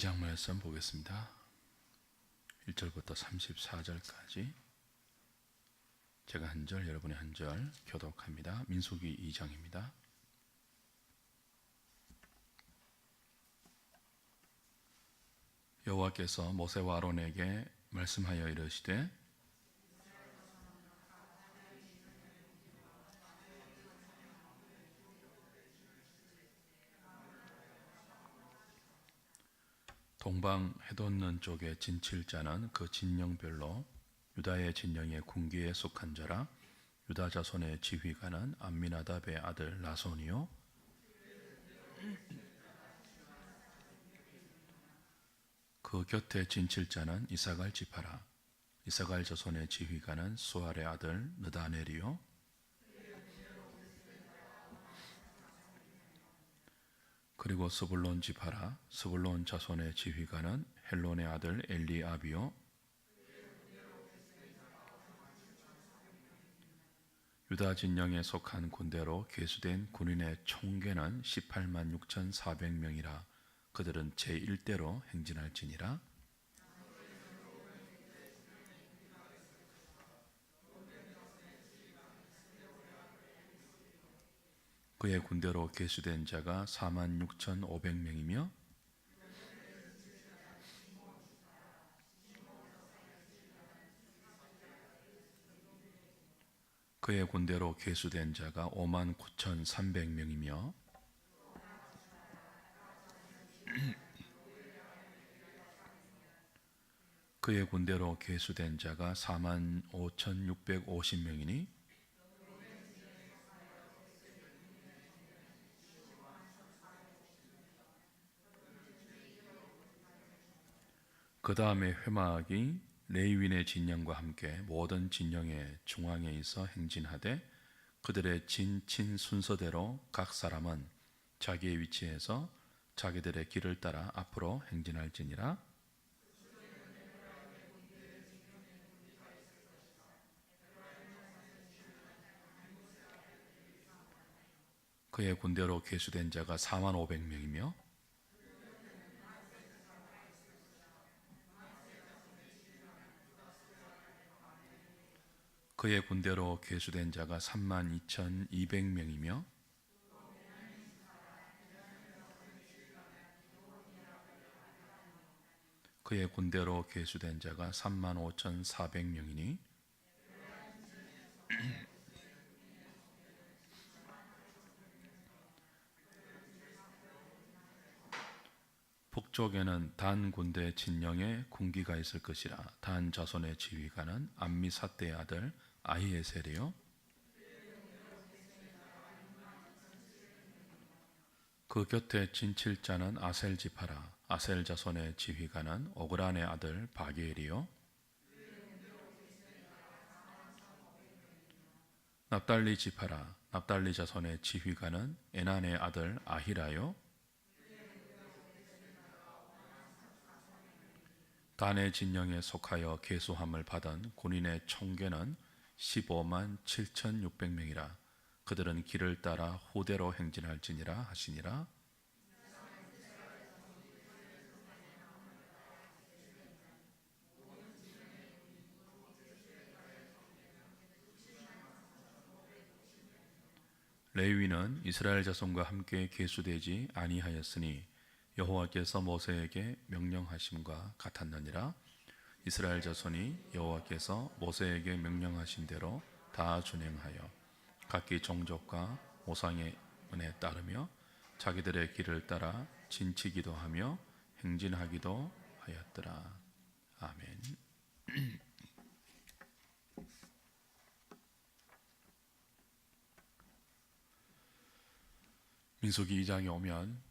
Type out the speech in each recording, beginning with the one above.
2장 말씀 보겠습니다. 1절부터 34절까지 제가 한 절, 여러분이 한 절 교독합니다. 민수기 2장입니다. 여호와께서 모세와 아론에게 말씀하여 이르시되 동방 해돋는 쪽에 진칠자는 그 진영별로 유다의 진영의 군기에 속한 자라. 유다 자손의 지휘관은 암미나답의 아들 나손이요 그 곁에 진칠자는 이사갈 지파라. 이사갈 자손의 지휘관은 수알의 아들 느다넬이요 그리고 스불론 지파라. 스불론 자손의 지휘관은 헬론의 아들 엘리압이요 유다 진영에 속한 군대로 계수된 군인의 총계는 18만 6,400명이라. 그들은 제1대로 행진할지니라. 그의 군대로 계수된 자가 4만 6,500명이며 그의 군대로 계수된 자가 5만 9,300명이며 그의 군대로 계수된 자가 4만 5,650명이니 그 다음에 회막이 레위인의 진영과 함께 모든 진영의 중앙에 있어 행진하되 그들의 진친 순서대로 각 사람은 자기의 위치에서 자기들의 길을 따라 앞으로 행진할지니라. 그의 군대로 계수된 자가 4만 500명이며 그의 군대로 계수된 자가 3만 2,200명이며 그의 군대로 계수된 자가 3만 5,400명이니 북쪽에는 단 군대 진영에 군기가 있을 것이라. 단 자손의 지휘관은 암미사대의 아들 아히에셀이요 그 곁에 진칠자는 아셀 지파라. 아셀 자손의 지휘관은 오그란의 아들 바게엘이요 납달리 지파라. 납달리 자손의 지휘관은 에난의 아들 아히라요 단의 진영에 속하여 계수함을 받은 군인의 총계는 15만 7,600명이라. 그들은 길을 따라 후대로 행진할지니라 하시니라. 레위는 이스라엘 자손과 함께 계수되지 아니하였으니 여호와께서 모세에게 명령하심과 같았느니라. 이스라엘 자손이 여호와께서 모세에게 명령하신 대로 다 준행하여 각기 종족과 모상의 은혜에 따르며 자기들의 길을 따라 진치기도 하며 행진하기도 하였더라. 아멘. 민수기 2장에 오면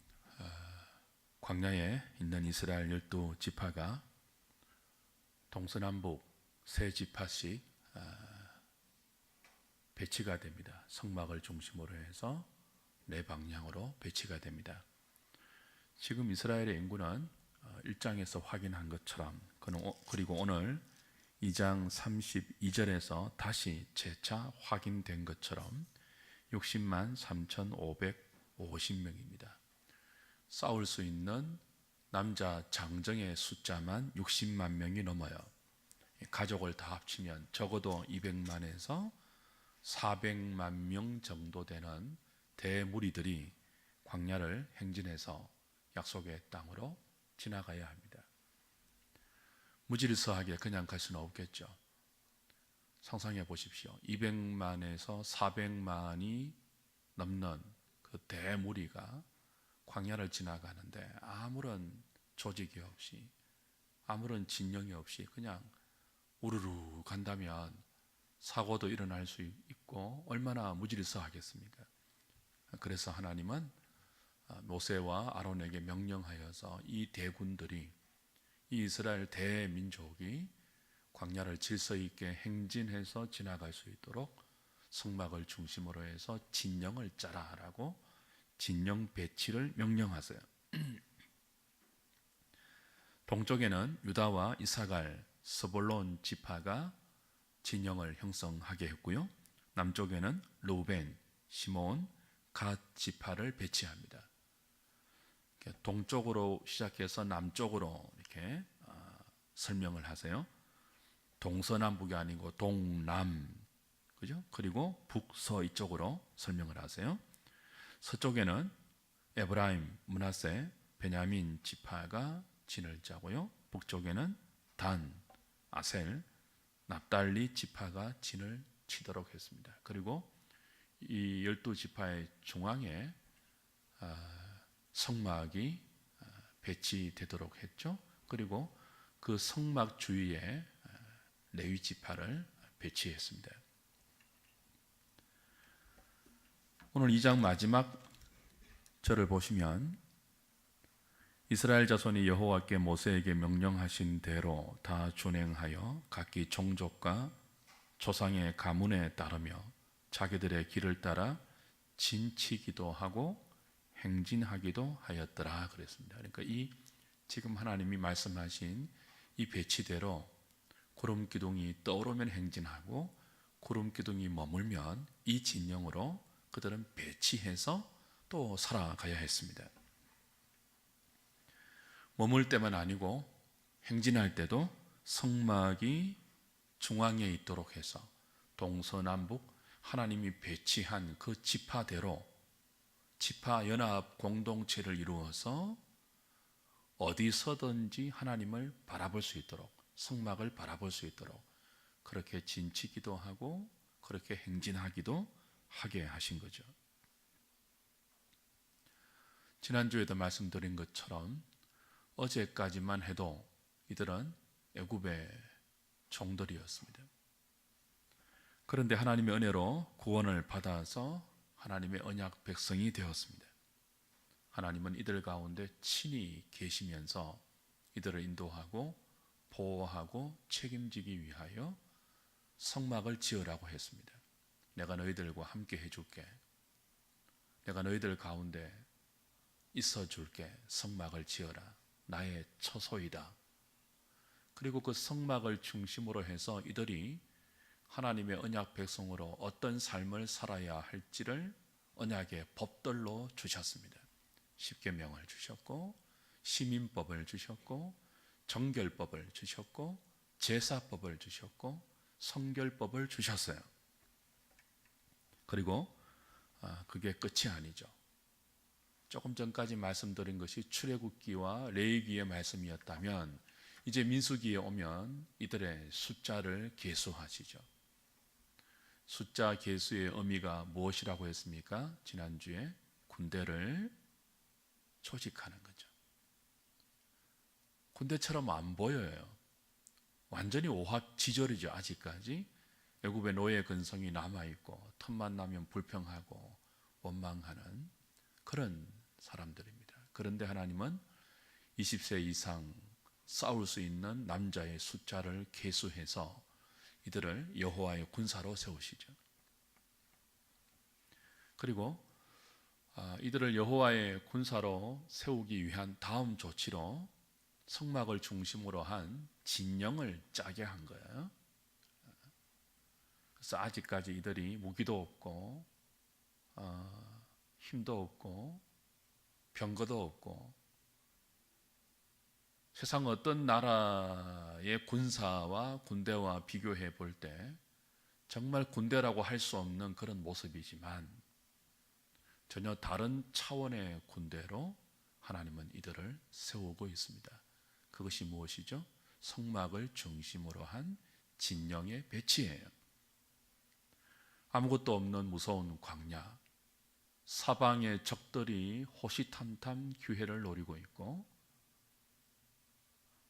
광야에 있는 이스라엘 12지파가 동서남북 세 지파씩 배치가 됩니다. 성막을 중심으로 해서 네 방향으로 배치가 됩니다. 지금 이스라엘의 인구는 1장에서 확인한 것처럼 그리고 오늘 2장 32절에서 다시 재차 확인된 것처럼 60만 3,550명입니다. 싸울 수 있는 남자 장정의 숫자만 60만 명이 넘어요. 가족을 다 합치면 적어도 200만에서 400만 명 정도 되는 대무리들이 광야를 행진해서 약속의 땅으로 지나가야 합니다. 무질서하게 그냥 갈 수는 없겠죠. 상상해 보십시오. 200만에서 400만이 넘는 그 대무리가 광야를 지나가는데 아무런 조직이 없이, 아무런 진영이 없이 그냥 우르르 간다면 사고도 일어날 수 있고 얼마나 무질서하겠습니까? 그래서 하나님은 모세와 아론에게 명령하여서 이 대군들이, 이 이스라엘 대민족이 광야를 질서 있게 행진해서 지나갈 수 있도록 성막을 중심으로 해서 진영을 짜라라고 진영 배치를 명령하세요. 동쪽에는 유다와 이사갈, 스불론 지파가 진영을 형성하게 했고요. 남쪽에는 르우벤, 시몬, 갓 지파를 배치합니다. 동쪽으로 시작해서 남쪽으로 이렇게 설명을 하세요. 동서남북이 아니고 동남, 그죠? 그리고 북서 이쪽으로 설명을 하세요. 서쪽에는 에브라임, 므낫세, 베냐민 지파가 진을 짜고요. 북쪽에는 단, 아셀, 납달리 지파가 진을 치도록 했습니다. 그리고 이 12지파의 중앙에 성막이 배치되도록 했죠. 그리고 그 성막 주위에 레위 지파를 배치했습니다. 오늘 2장 마지막 절을 보시면 이스라엘 자손이 여호와께 모세에게 명령하신 대로 다 준행하여 각기 종족과 조상의 가문에 따르며 자기들의 길을 따라 진치기도 하고 행진하기도 하였더라 그랬습니다. 그러니까 이 지금 하나님이 말씀하신 이 배치대로 구름 기둥이 떠오르면 행진하고 구름 기둥이 머물면 이 진영으로 그들은 배치해서 또 살아가야 했습니다. 머물 때만 아니고 행진할 때도 성막이 중앙에 있도록 해서 동서남북 하나님이 배치한 그 지파대로 지파 연합 공동체를 이루어서 어디서든지 하나님을 바라볼 수 있도록, 성막을 바라볼 수 있도록 그렇게 진치기도 하고 그렇게 행진하기도 하게 하신 거죠. 지난주에도 말씀드린 것처럼 어제까지만 해도 이들은 애굽의 종들이었습니다. 그런데 하나님의 은혜로 구원을 받아서 하나님의 언약 백성이 되었습니다. 하나님은 이들 가운데 친히 계시면서 이들을 인도하고 보호하고 책임지기 위하여 성막을 지으라고 했습니다. 내가 너희들과 함께 해줄게. 내가 너희들 가운데 있어줄게. 성막을 지어라. 나의 처소이다. 그리고 그 성막을 중심으로 해서 이들이 하나님의 언약 백성으로 어떤 삶을 살아야 할지를 언약의 법들로 주셨습니다. 십계명을 주셨고 시민법을 주셨고 정결법을 주셨고 제사법을 주셨고 성결법을 주셨어요. 그리고 그게 끝이 아니죠. 조금 전까지 말씀드린 것이 출애굽기와 레위기의 말씀이었다면 이제 민수기에 오면 이들의 숫자를 계수하시죠. 숫자 계수의 의미가 무엇이라고 했습니까? 지난주에 군대를 조직하는 거죠. 군대처럼 안 보여요. 완전히 오합지졸이죠. 아직까지 애굽의 노예 근성이 남아있고 틈만 나면 불평하고 원망하는 그런 사람들입니다. 그런데 하나님은 20세 이상 싸울 수 있는 남자의 숫자를 계수해서 이들을 여호와의 군사로 세우시죠. 그리고 이들을 여호와의 군사로 세우기 위한 다음 조치로 성막을 중심으로 한 진영을 짜게 한 거예요. 그래서 아직까지 이들이 무기도 없고 힘도 없고 병거도 없고 세상 어떤 나라의 군사와 군대와 비교해 볼 때 정말 군대라고 할 수 없는 그런 모습이지만 전혀 다른 차원의 군대로 하나님은 이들을 세우고 있습니다. 그것이 무엇이죠? 성막을 중심으로 한 진영의 배치예요. 아무것도 없는 무서운 광야, 사방의 적들이 호시탐탐 기회를 노리고 있고,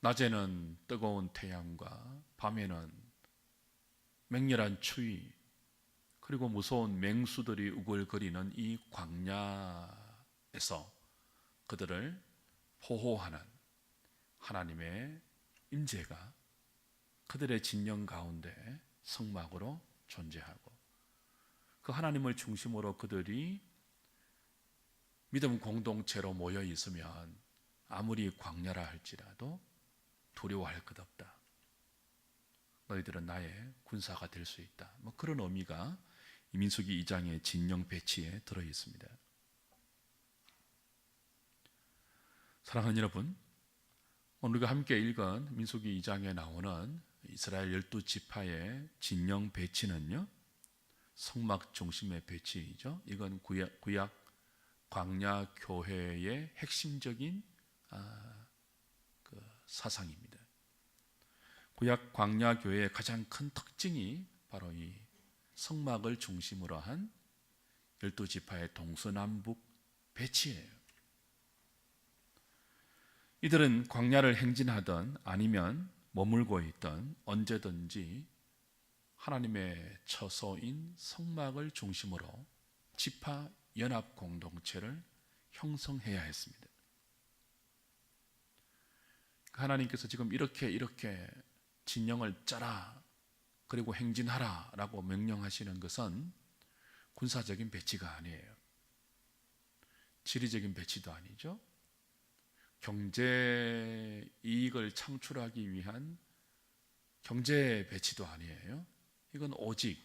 낮에는 뜨거운 태양과 밤에는 맹렬한 추위, 그리고 무서운 맹수들이 우글거리는 이 광야에서 그들을 보호하는 하나님의 임재가 그들의 진영 가운데 성막으로 존재하고, 그 하나님을 중심으로 그들이 믿음 공동체로 모여 있으면 아무리 광야라 할지라도 두려워할 것 없다. 너희들은 나의 군사가 될 수 있다. 그런 의미가 이 민수기 2장의 진영 배치에 들어 있습니다. 사랑하는 여러분, 오늘 우리가 함께 읽은 민수기 2장에 나오는 이스라엘 12지파의 진영 배치는요, 성막 중심의 배치이죠. 이건 구약 광야 교회의 핵심적인 사상입니다. 구약 광야 교회의 가장 큰 특징이 바로 이 성막을 중심으로 한 12지파의 동서남북 배치예요. 이들은 광야를 행진하든 아니면 머물고 있든 언제든지 하나님의 처소인 성막을 중심으로 지파 연합 공동체를 형성해야 했습니다. 하나님께서 지금 이렇게 진영을 짜라, 그리고 행진하라 라고 명령하시는 것은 군사적인 배치가 아니에요. 지리적인 배치도 아니죠. 경제 이익을 창출하기 위한 경제 배치도 아니에요. 이건 오직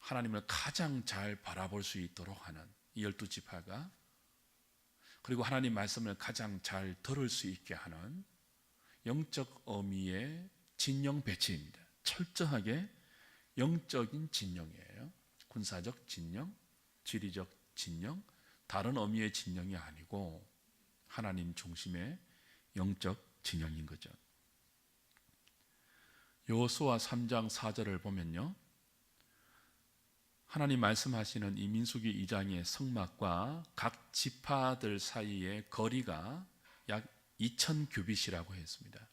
하나님을 가장 잘 바라볼 수 있도록 하는 이 12지파가, 그리고 하나님 말씀을 가장 잘 들을 수 있게 하는 영적 의미의 진영 배치입니다. 철저하게 영적인 진영이에요. 군사적 진영, 지리적 진영, 다른 의미의 진영이 아니고 하나님 중심의 영적 진영인 거죠. 여호수아 3장 4절을 보면요, 하나님 말씀하시는 이 민수기 2장의 성막과 각 지파들 사이의 거리가 약 2000규빗이라고 했습니다.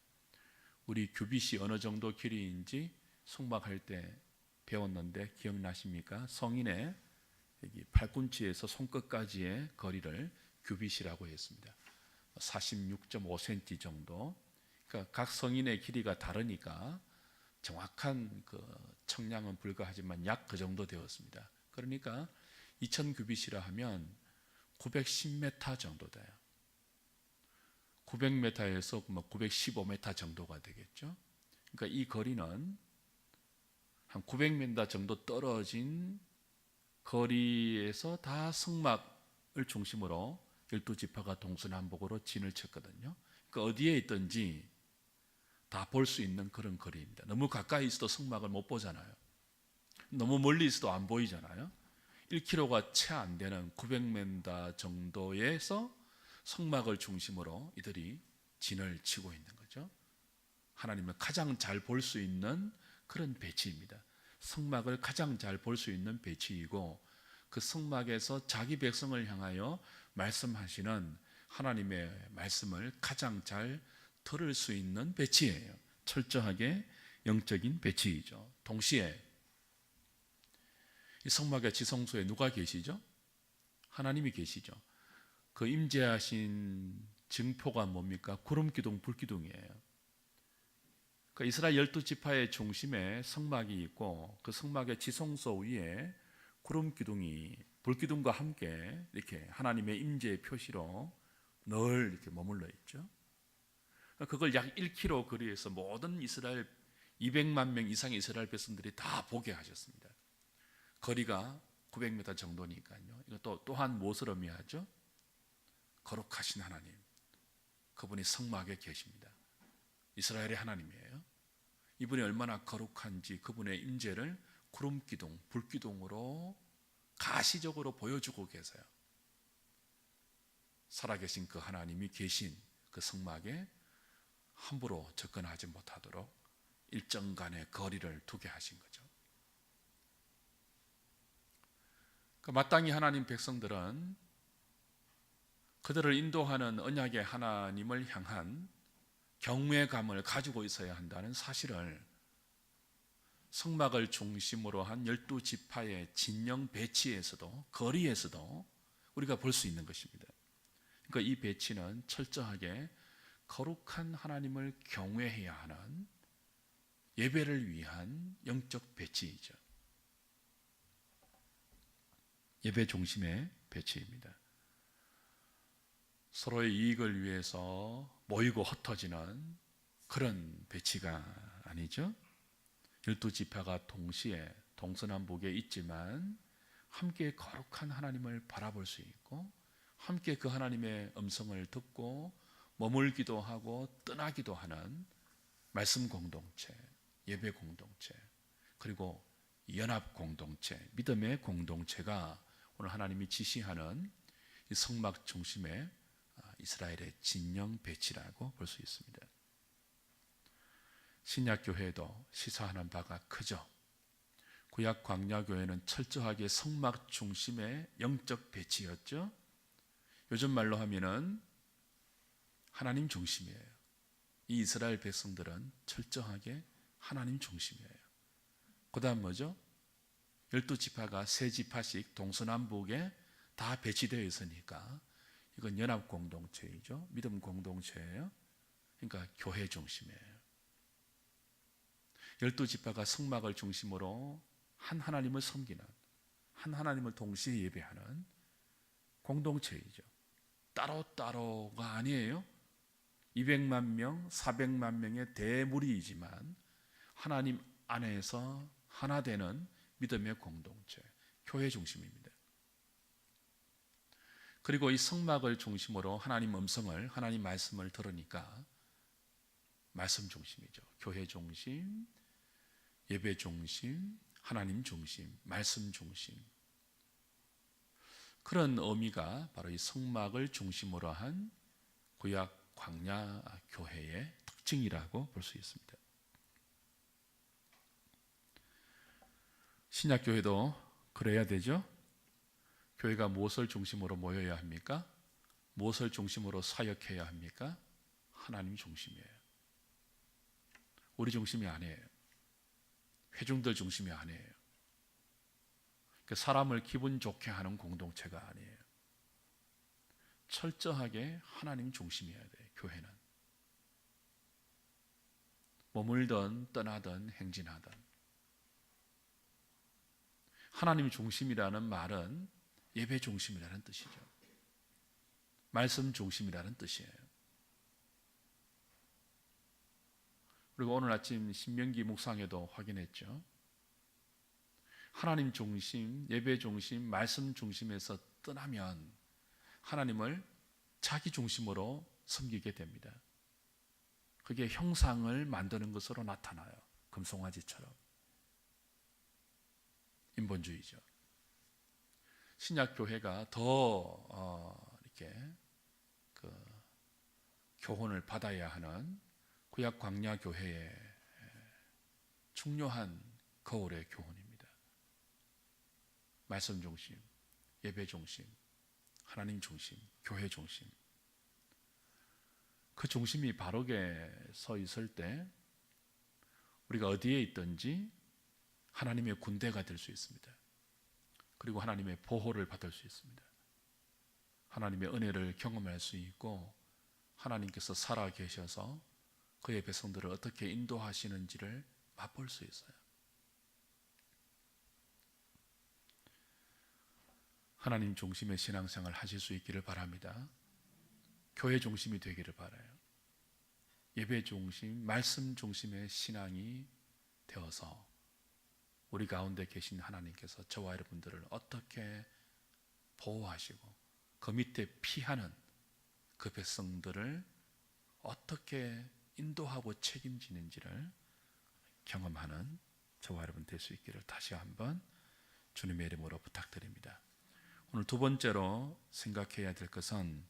우리 규빗이 어느 정도 길이인지 성막할 때 배웠는데 기억나십니까? 성인의 여기 팔꿈치에서 손끝까지의 거리를 규빗이라고 했습니다. 46.5cm 정도. 그러니까 각 성인의 길이가 다르니까 정확한 그 청량은 불가하지만 약 그 정도 되었습니다. 그러니까 2000규빗이라 하면 910m 정도 돼요. 900m에서 915m 정도가 되겠죠. 그러니까 이 거리는 한 900m 정도 떨어진 거리에서 다 성막을 중심으로 12지파가 동서남북으로 진을 쳤거든요. 그러니까 어디에 있든지 다 볼 수 있는 그런 거리입니다. 너무 가까이 있어도 성막을 못 보잖아요. 너무 멀리 있어도 안 보이잖아요. 1km가 채 안 되는 900m 정도에서 성막을 중심으로 이들이 진을 치고 있는 거죠. 하나님을 가장 잘 볼 수 있는 그런 배치입니다. 성막을 가장 잘 볼 수 있는 배치이고, 그 성막에서 자기 백성을 향하여 말씀하시는 하나님의 말씀을 가장 잘 들을 수 있는 배치예요. 철저하게 영적인 배치이죠. 동시에 이 성막의 지성소에 누가 계시죠? 하나님이 계시죠. 그 임재하신 증표가 뭡니까? 구름기둥, 불기둥이에요. 그 이스라엘 12지파의 중심에 성막이 있고, 그 성막의 지성소 위에 구름기둥이 불기둥과 함께 이렇게 하나님의 임재의 표시로 늘 이렇게 머물러 있죠. 그걸 약 1km 거리에서 모든 이스라엘 200만 명 이상의 이스라엘 백성들이 다 보게 하셨습니다. 거리가 900m 정도니까요. 이것도 또한 무엇을 의미하죠? 거룩하신 하나님, 그분이 성막에 계십니다. 이스라엘의 하나님이에요. 이분이 얼마나 거룩한지 그분의 임재를 구름기둥, 불기둥으로 가시적으로 보여주고 계세요. 살아계신 그 하나님이 계신 그 성막에 함부로 접근하지 못하도록 일정간의 거리를 두게 하신 거죠. 그 마땅히 하나님 백성들은 그들을 인도하는 언약의 하나님을 향한 경외감을 가지고 있어야 한다는 사실을 성막을 중심으로 한 12지파의 진영 배치에서도, 거리에서도 우리가 볼 수 있는 것입니다. 그러니까 이 배치는 철저하게 거룩한 하나님을 경외해야 하는 예배를 위한 영적 배치이죠. 예배 중심의 배치입니다. 서로의 이익을 위해서 모이고 흩어지는 그런 배치가 아니죠. 12지파가 동시에 동서남북에 있지만 함께 거룩한 하나님을 바라볼 수 있고 함께 그 하나님의 음성을 듣고 머물기도 하고 떠나기도 하는 말씀 공동체, 예배 공동체, 그리고 연합 공동체, 믿음의 공동체가 오늘 하나님이 지시하는 이 성막 중심의 이스라엘의 진영 배치라고 볼 수 있습니다. 신약교회도 시사하는 바가 크죠. 구약 광야교회는 철저하게 성막 중심의 영적 배치였죠. 요즘 말로 하면은 하나님 중심이에요. 이 이스라엘 백성들은 철저하게 하나님 중심이에요. 그 다음 뭐죠? 12지파가 세 지파씩 동서남북에 다 배치되어 있으니까 이건 연합 공동체이죠. 믿음 공동체예요. 그러니까 교회 중심이에요. 12지파가 성막을 중심으로 한 하나님을 섬기는, 한 하나님을 동시에 예배하는 공동체이죠. 따로따로가 아니에요. 200만 명, 400만 명의 대무리이지만 하나님 안에서 하나 되는 믿음의 공동체, 교회 중심입니다. 그리고 이 성막을 중심으로 하나님 음성을, 하나님 말씀을 들으니까 말씀 중심이죠. 교회 중심, 예배 중심, 하나님 중심, 말씀 중심. 그런 의미가 바로 이 성막을 중심으로 한 구약 광야 교회의 특징이라고 볼 수 있습니다. 신약 교회도 그래야 되죠. 교회가 무엇을 중심으로 모여야 합니까? 무엇을 중심으로 사역해야 합니까? 하나님 중심이에요. 우리 중심이 아니에요. 회중들 중심이 아니에요. 사람을 기분 좋게 하는 공동체가 아니에요. 철저하게 하나님 중심이어야 돼요. 교회는 머물든 떠나든 행진하든 하나님 중심이라는 말은 예배 중심이라는 뜻이죠. 말씀 중심이라는 뜻이에요. 그리고 오늘 아침 신명기 묵상에도 확인했죠. 하나님 중심, 예배 중심, 말씀 중심에서 떠나면 하나님을 자기 중심으로 섬기게 됩니다. 그게 형상을 만드는 것으로 나타나요. 금송아지처럼. 인본주의죠. 신약교회가 더 이렇게 그 교훈을 받아야 하는 구약 광야 교회의 중요한 거울의 교훈입니다. 말씀 중심, 예배 중심, 하나님 중심, 교회 중심. 그 중심이 바르게 서 있을 때 우리가 어디에 있든지 하나님의 군대가 될 수 있습니다. 그리고 하나님의 보호를 받을 수 있습니다. 하나님의 은혜를 경험할 수 있고 하나님께서 살아 계셔서 그의 백성들을 어떻게 인도하시는지를 맛볼 수 있어요. 하나님 중심의 신앙생활 하실 수 있기를 바랍니다. 교회 중심이 되기를 바라요. 예배 중심, 말씀 중심의 신앙이 되어서 우리 가운데 계신 하나님께서 저와 여러분들을 어떻게 보호하시고 그 밑에 피하는 그 백성들을 어떻게 인도하고 책임지는지를 경험하는 저와 여러분 될 수 있기를 다시 한번 주님의 이름으로 부탁드립니다. 오늘 두 번째로 생각해야 될 것은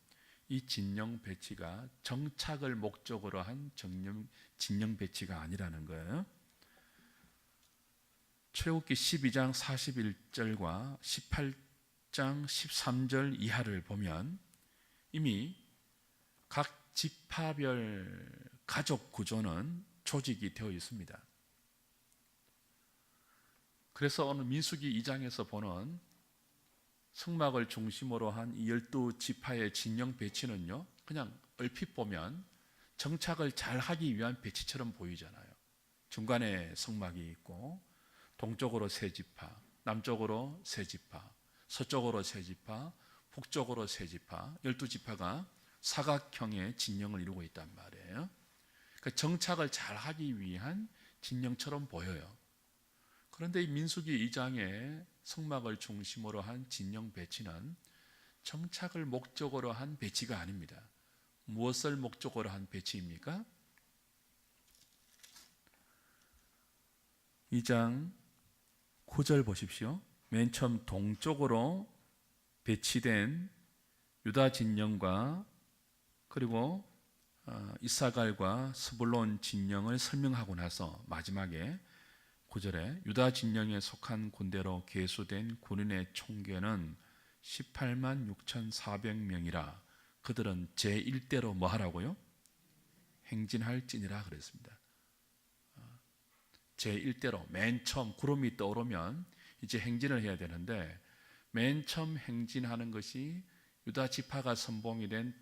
이 진영 배치가 정착을 목적으로 한 진영 배치가 아니라는 거예요. 출애굽기 12장 41절과 18장 13절 이하를 보면 이미 각 지파별 가족 구조는 조직이 되어 있습니다. 그래서 오늘 민수기 2장에서 보는 성막을 중심으로 한 이 12지파의 진영 배치는요, 그냥 얼핏 보면 정착을 잘 하기 위한 배치처럼 보이잖아요. 중간에 성막이 있고 동쪽으로 세 지파, 남쪽으로 세 지파, 서쪽으로 세 지파, 북쪽으로 세 지파, 12지파가 사각형의 진영을 이루고 있단 말이에요. 그러니까 정착을 잘 하기 위한 진영처럼 보여요. 그런데 이 민수기 2장에 성막을 중심으로 한 진영 배치는 정착을 목적으로 한 배치가 아닙니다. 무엇을 목적으로 한 배치입니까? 2장 9절 보십시오. 맨 처음 동쪽으로 배치된 유다 진영과 그리고 이사갈과 스불론 진영을 설명하고 나서 마지막에 9절에 유다 진영에 속한 군대로 계수된 군인의 총계는 18만 6,400명이라 그들은 제1대로 뭐 하라고요? 행진할지니라 그랬습니다. 제1대로 맨 처음 구름이 떠오르면 이제 행진을 해야 되는데 맨 처음 행진하는 것이 유다 지파가 선봉이 된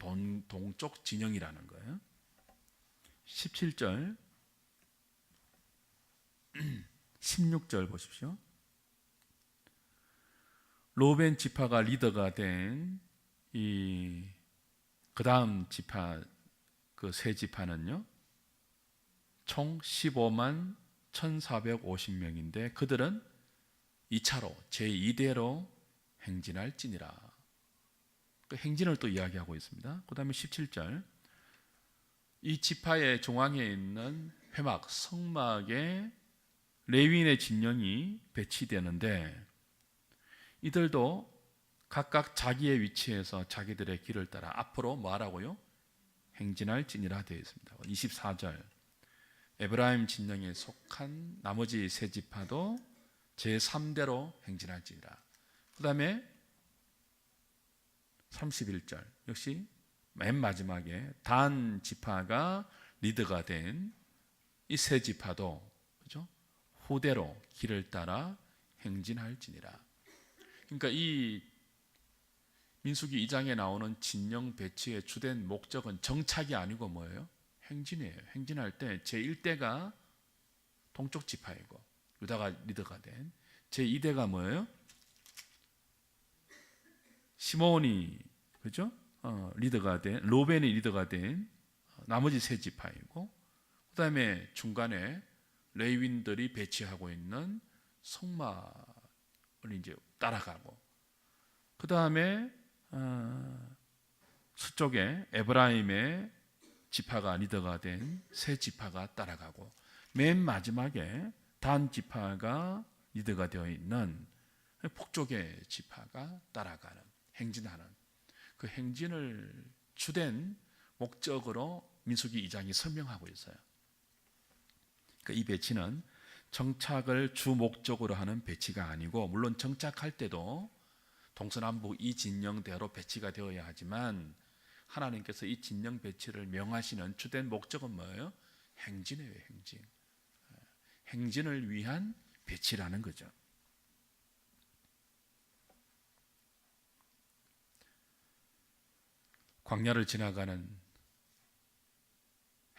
동쪽 진영이라는 거예요. 17절 16절 보십시오. 로벤 지파가 리더가 된 그 다음 지파 그 세 지파는요 총 15만 1,450명인데 그들은 2차로 제2대로 행진할지니라. 그 행진을 또 이야기하고 있습니다. 그 다음에 17절 이 지파의 중앙에 있는 회막 성막에 레위인의 진영이 배치되는데 이들도 각각 자기의 위치에서 자기들의 길을 따라 앞으로 뭐 하라고요? 행진할지니라 되어 있습니다. 24절 에브라임 진영에 속한 나머지 세 지파도 제3대로 행진할지니라. 그 다음에 31절 역시 맨 마지막에 단 지파가 리더가 된 이 세 지파도 그죠? 후대로 길을 따라 행진할지니라. 그러니까 이 민수기 2장에 나오는 진영 배치의 주된 목적은 정착이 아니고 뭐예요? 행진이에요. 행진할 때 제1대가 동쪽 지파이고 유다가 리더가 된 제2대가 뭐예요? 시몬이 그죠? 리더가 된 로벤이 리더가 된 나머지 세 지파이고 그다음에 중간에 레위인들이 배치하고 있는 성막을 이제 따라가고 그다음에 서쪽에 에브라임의 지파가 리더가 된 세 지파가 따라가고 맨 마지막에 단 지파가 리더가 되어 있는 북쪽의 지파가 따라가는 행진하는 그 행진을 주된 목적으로 민수기 2장이 설명하고 있어요. 그러니까 이 배치는 정착을 주 목적으로 하는 배치가 아니고 물론 정착할 때도 동서남북 이 진영대로 배치가 되어야 하지만 하나님께서 이 진영 배치를 명하시는 주된 목적은 뭐예요? 행진이에요. 행진. 행진을 위한 배치라는 거죠. 광야를 지나가는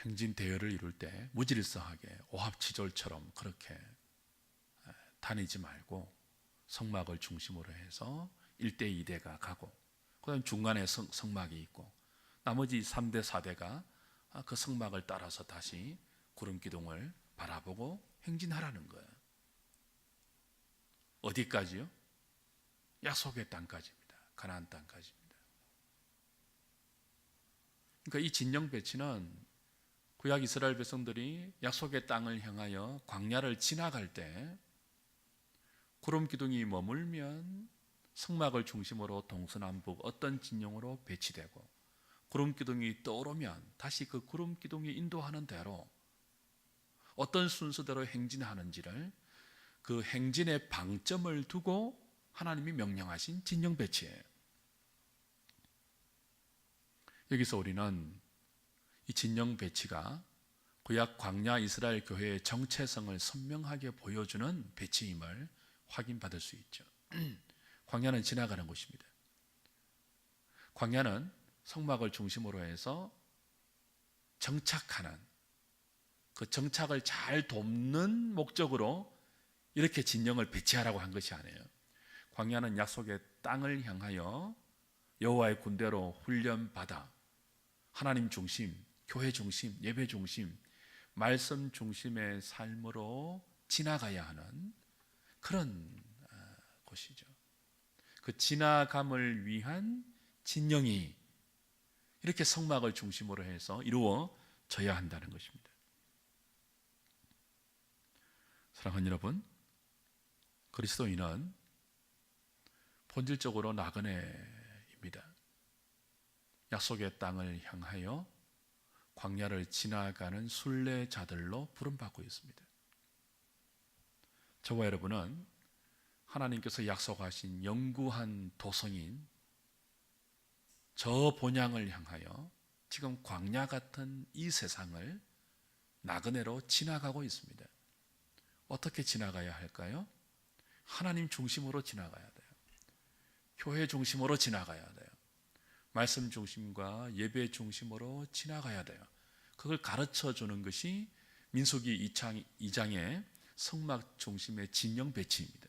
행진 대열을 이룰 때 무질서하게 오합지졸처럼 그렇게 다니지 말고 성막을 중심으로 해서 1대 2대가 가고 그다음 중간에 성막이 있고 나머지 3대 4대가 그 성막을 따라서 다시 구름기둥을 바라보고 행진하라는 거예요. 어디까지요? 약속의 땅까지입니다. 가나안 땅까지입니다. 그러니까 이 진영 배치는 구약 이스라엘 백성들이 약속의 땅을 향하여 광야를 지나갈 때 구름 기둥이 머물면 성막을 중심으로 동서남북 어떤 진영으로 배치되고, 구름 기둥이 떠오르면 다시 그 구름 기둥이 인도하는 대로 어떤 순서대로 행진하는지를, 그 행진의 방점을 두고 하나님이 명령하신 진영 배치예요. 여기서 우리는 이 진영 배치가 구약 광야 이스라엘 교회의 정체성을 선명하게 보여주는 배치임을 확인받을 수 있죠. 광야는 지나가는 곳입니다. 광야는 성막을 중심으로 해서 정착하는, 그 정착을 잘 돕는 목적으로 이렇게 진영을 배치하라고 한 것이 아니에요. 광야는 약속의 땅을 향하여 여호와의 군대로 훈련받아 하나님 중심, 교회 중심, 예배 중심, 말씀 중심의 삶으로 지나가야 하는 그런 곳이죠. 그 지나감을 위한 진영이 이렇게 성막을 중심으로 해서 이루어져야 한다는 것입니다. 사랑하는 여러분, 그리스도인은 본질적으로 나그네입니다. 약속의 땅을 향하여 광야를 지나가는 순례자들로 부름받고 있습니다. 저와 여러분은 하나님께서 약속하신 영구한 도성인 저 본향을 향하여 지금 광야 같은 이 세상을 나그네로 지나가고 있습니다. 어떻게 지나가야 할까요? 하나님 중심으로 지나가야 돼요. 교회 중심으로 지나가야 돼요. 말씀 중심과 예배 중심으로 지나가야 돼요. 그걸 가르쳐 주는 것이 민수기 2장의 성막 중심의 진영 배치입니다.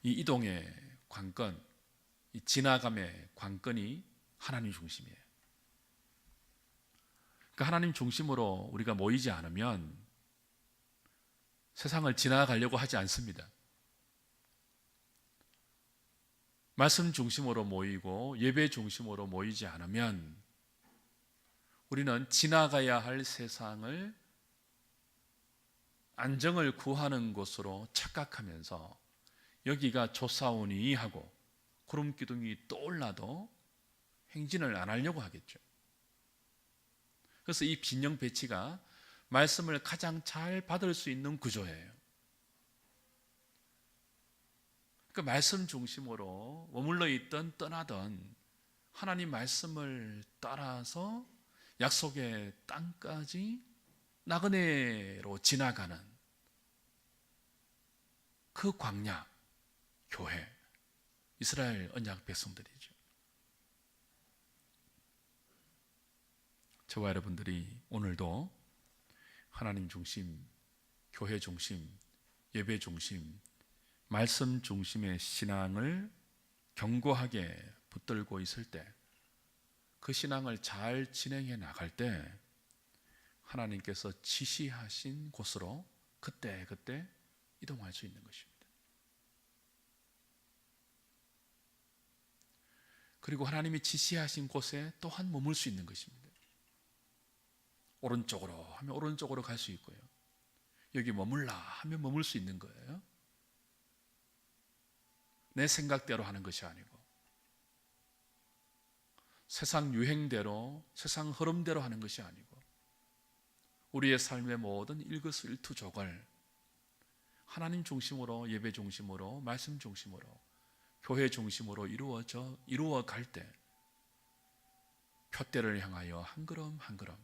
이 이동의 관건, 이 지나감의 관건이 하나님 중심이에요. 그러니까 하나님 중심으로 우리가 모이지 않으면 세상을 지나가려고 하지 않습니다. 말씀 중심으로 모이고 예배 중심으로 모이지 않으면 우리는 지나가야 할 세상을 안정을 구하는 곳으로 착각하면서 여기가 좋사오니 하고 구름 기둥이 떠올라도 행진을 안 하려고 하겠죠. 그래서 이 진영 배치가 말씀을 가장 잘 받을 수 있는 구조예요. 그 말씀 중심으로 머물러 있던 떠나던 하나님 말씀을 따라서 약속의 땅까지 나그네로 지나가는 그 광야, 교회, 이스라엘 언약 백성들이죠. 저와 여러분들이 오늘도 하나님 중심, 교회 중심, 예배 중심, 말씀 중심의 신앙을 견고하게 붙들고 있을 때, 그 신앙을 잘 진행해 나갈 때 하나님께서 지시하신 곳으로 그때 이동할 수 있는 것입니다. 그리고 하나님이 지시하신 곳에 또한 머물 수 있는 것입니다. 오른쪽으로 하면 오른쪽으로 갈 수 있고요. 여기 머물라 하면 머물 수 있는 거예요. 내 생각대로 하는 것이 아니고 세상 유행대로, 세상 흐름대로 하는 것이 아니고 우리의 삶의 모든 일거수일투족을 하나님 중심으로, 예배 중심으로, 말씀 중심으로, 교회 중심으로 이루어갈 때 표대를 향하여 한 걸음 한 걸음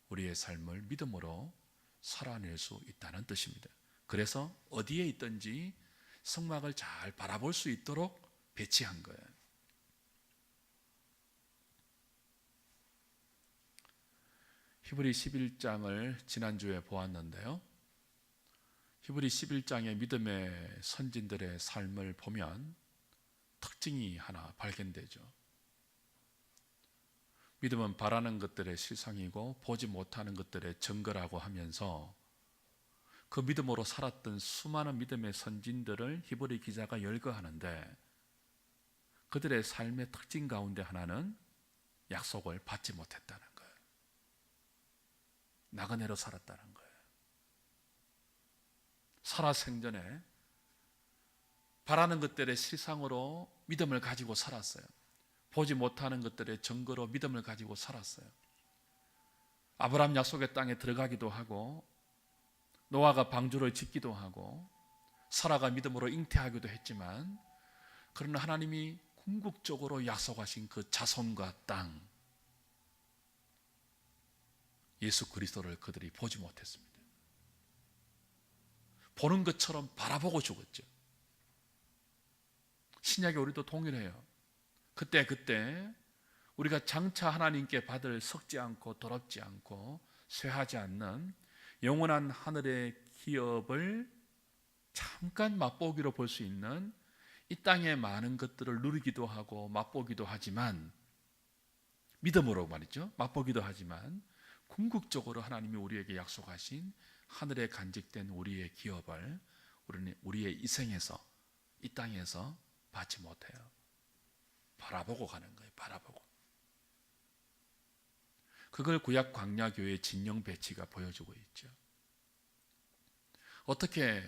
우리의 삶을 믿음으로 살아낼 수 있다는 뜻입니다. 그래서 어디에 있든지 성막을 잘 바라볼 수 있도록 배치한 거예요. 히브리 11장을 지난주에 보았는데요. 히브리 11장의 믿음의 선진들의 삶을 보면 특징이 하나 발견되죠. 믿음은 바라는 것들의 실상이고 보지 못하는 것들의 증거라고 하면서 그 믿음으로 살았던 수많은 믿음의 선진들을 히브리 기자가 열거하는데, 그들의 삶의 특징 가운데 하나는 약속을 받지 못했다는 거예요. 나그네로 살았다는 거예요. 살아생전에 바라는 것들의 실상으로 믿음을 가지고 살았어요. 보지 못하는 것들의 증거로 믿음을 가지고 살았어요. 아브라함 약속의 땅에 들어가기도 하고, 노아가 방주를 짓기도 하고, 사라가 믿음으로 잉태하기도 했지만, 그러나 하나님이 궁극적으로 약속하신 그 자손과 땅, 예수 그리스도를 그들이 보지 못했습니다. 보는 것처럼 바라보고 죽었죠. 신약에 우리도 동일해요. 그때 우리가 장차 하나님께 받을 썩지 않고 더럽지 않고 쇠하지 않는 영원한 하늘의 기업을 잠깐 맛보기로 볼 수 있는 이 땅의 많은 것들을 누리기도 하고 맛보기도 하지만, 믿음으로 말이죠, 맛보기도 하지만 궁극적으로 하나님이 우리에게 약속하신 하늘에 간직된 우리의 기업을 우리는 우리의 이 생에서, 이 땅에서 받지 못해요. 바라보고 가는 거예요. 바라보고. 그걸 구약 광야교회의 진영 배치가 보여주고 있죠. 어떻게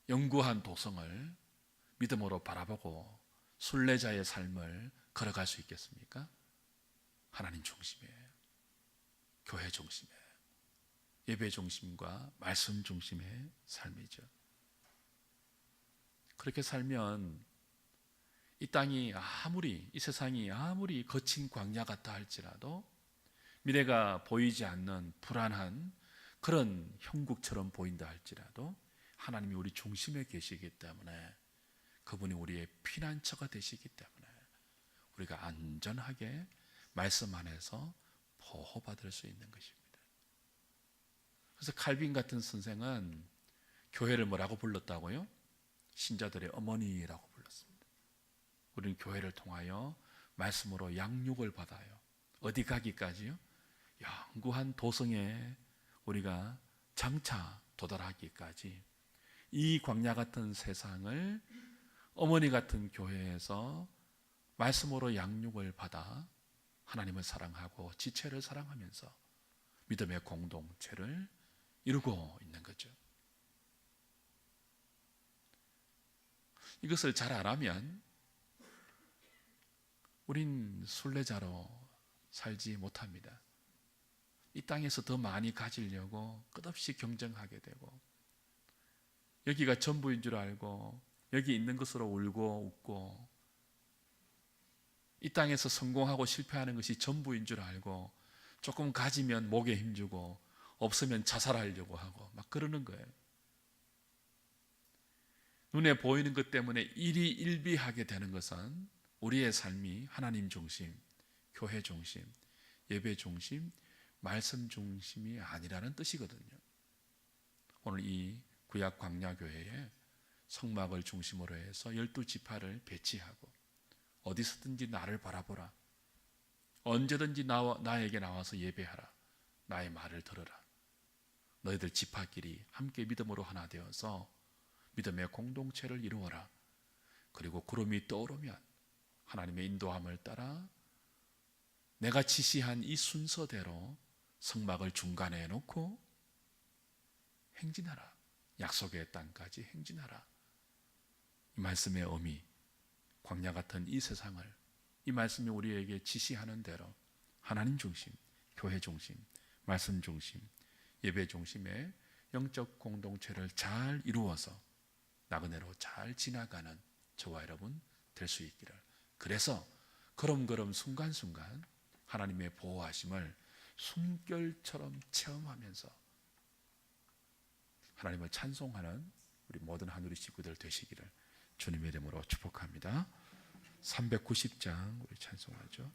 영구한 도성을 믿음으로 바라보고 순례자의 삶을 걸어갈 수 있겠습니까? 하나님 중심이에요. 교회 중심이에요. 예배 중심과 말씀 중심의 삶이죠. 그렇게 살면 이 땅이 아무리, 이 세상이 아무리 거친 광야 같다 할지라도 미래가 보이지 않는 불안한 그런 형국처럼 보인다 할지라도 하나님이 우리 중심에 계시기 때문에, 그분이 우리의 피난처가 되시기 때문에 우리가 안전하게 말씀 안에서 보호받을 수 있는 것입니다. 그래서 칼빈 같은 선생은 교회를 뭐라고 불렀다고요? 신자들의 어머니라고 불렀습니다. 우리는 교회를 통하여 말씀으로 양육을 받아요. 어디 가기까지요? 영구한 도성에 우리가 장차 도달하기까지 이 광야 같은 세상을 어머니 같은 교회에서 말씀으로 양육을 받아 하나님을 사랑하고 지체를 사랑하면서 믿음의 공동체를 이루고 있는 거죠. 이것을 잘 알아면 우린 순례자로 살지 못합니다. 이 땅에서 더 많이 가지려고 끝없이 경쟁하게 되고, 여기가 전부인 줄 알고 여기 있는 것으로 울고 웃고, 이 땅에서 성공하고 실패하는 것이 전부인 줄 알고 조금 가지면 목에 힘주고 없으면 자살하려고 하고 막 그러는 거예요. 눈에 보이는 것 때문에 일희일비하게 되는 것은 우리의 삶이 하나님 중심, 교회 중심, 예배 중심, 말씀 중심이 아니라는 뜻이거든요. 오늘 이 구약 광야교회에 성막을 중심으로 해서 12지파를 배치하고 어디서든지 나를 바라보라, 언제든지 나에게 나와서 예배하라, 나의 말을 들으라, 너희들 지파끼리 함께 믿음으로 하나 되어서 믿음의 공동체를 이루어라. 그리고 구름이 떠오르면 하나님의 인도함을 따라 내가 지시한 이 순서대로 성막을 중간에 놓고 행진하라. 약속의 땅까지 행진하라. 이 말씀의 의미, 광야 같은 이 세상을 이 말씀이 우리에게 지시하는 대로 하나님 중심, 교회 중심, 말씀 중심, 예배 중심의 영적 공동체를 잘 이루어서 나그네로 잘 지나가는 저와 여러분 될 수 있기를. 그래서 걸음걸음 순간순간 하나님의 보호하심을 숨결처럼 체험하면서 하나님을 찬송하는 우리 모든 하늘의 식구들 되시기를 주님의 이름으로 축복합니다. 390장 우리 찬송하죠.